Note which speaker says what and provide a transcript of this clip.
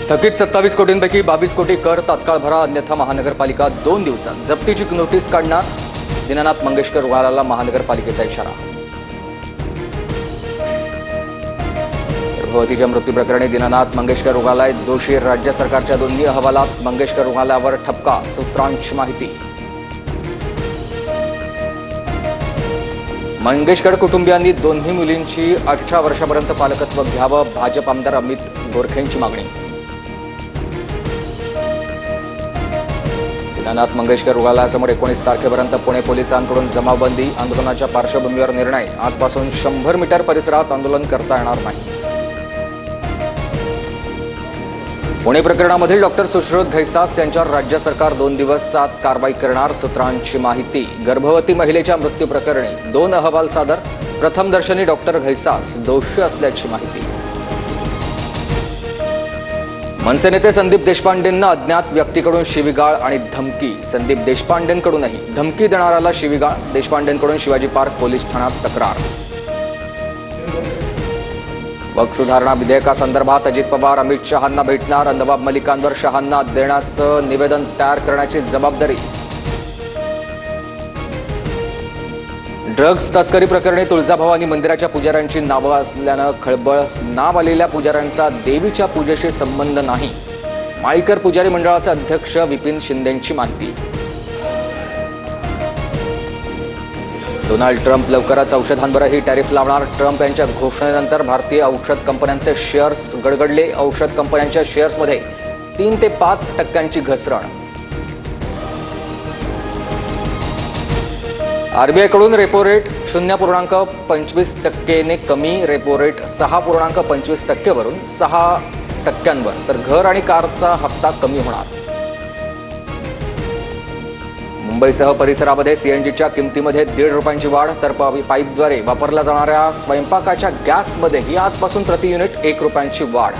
Speaker 1: थकीत 27 कोटींपैकी 22 कोटी कर तात्काळ भरा, अन्यथा महानगरपालिका 2 दिवसात जप्तीची नोटीस काढणार. दीनानाथ मंगेशकर रुग्णालयाला महानगरपालिकेचा इशारा. गर्भवतीच्या मृत्यू प्रकरणी दीनानाथ मंगेशकर रुग्णालय दोषी. राज्य सरकारच्या दोन्ही अहवालात मंगेशकर रुग्णालयावर ठपका. सूत्रांची माहिती. मंगेशकर कुटुंबियांनी दोन्ही मुलींची 18 वर्षापर्यंत पालकत्व घ्यावं. भाजप आमदार अमित गोरखेंची मागणी. दीनानाथ मंगेशकर रुग्णालयासमोर 19 तारखेपर्यंत पुणे पोलिसांकडून जमावबंदी. आंदोलनाच्या पार्श्वभूमीवर निर्णय. आजपासून 100 मीटर परिसरात आंदोलन करता येणार नाही. पुणे प्रकरणामधील डॉक्टर सुश्रुत घैसास यांच्यावर राज्य सरकार 2 दिवसात कारवाई करणार. सूत्रांची माहिती. गर्भवती महिलेच्या मृत्यू प्रकरणी 2 अहवाल सादर. प्रथमदर्शनी डॉक्टर घैसास दोषी असल्याची माहिती. मनसे नेते संदीप देशपांडेंना अज्ञात व्यक्तीकडून शिवीगाळ आणि धमकी. संदीप देशपांडेंकडूनही धमकी देणाऱ्याला शिवीगाळ. देशपांडेंकडून शिवाजी पार्क पोलीस ठाण्यात तक्रार. वक्फ सुधारणा विधेयकासंदर्भात अजित पवार अमित शहांना भेटणार. नवाब मलिकांवर शहांना देण्याचं निवेदन तयार करण्याची जबाबदारी. ड्रग्ज तस्करी प्रकरणी तुळजाभवानी मंदिराच्या पुजाऱ्यांची नावं असल्यानं खळबळ. नाव आलेल्या पुजाऱ्यांचा देवीच्या पूजेशी संबंध नाही. माळीकर पुजारी मंडळाचे अध्यक्ष विपिन शिंदेंची माहिती. डोनाल्ड ट्रम्प लवकरच औषधांवरही टॅरिफ लावणार. ट्रम्प यांच्या घोषणेनंतर भारतीय औषध कंपन्यांचे शेअर्स गडगडले. औषध कंपन्यांच्या शेअर्समध्ये 3 ते 5% घसरण. आरबीआयकडून रेपो रेट 0.25% कमी. रेपो रेट 6.25% वरून 6% तर घर आणि कारचा हप्ता कमी होणार. मुंबईसह परिसरामध्ये सीएनजीच्या किमतीमध्ये 1.5 रुपयांची वाढ. तर पाईपद्वारे वापरल्या जाणाऱ्या स्वयंपाकाच्या गॅसमध्येही आजपासून प्रति युनिट 1 रुपयांची वाढ.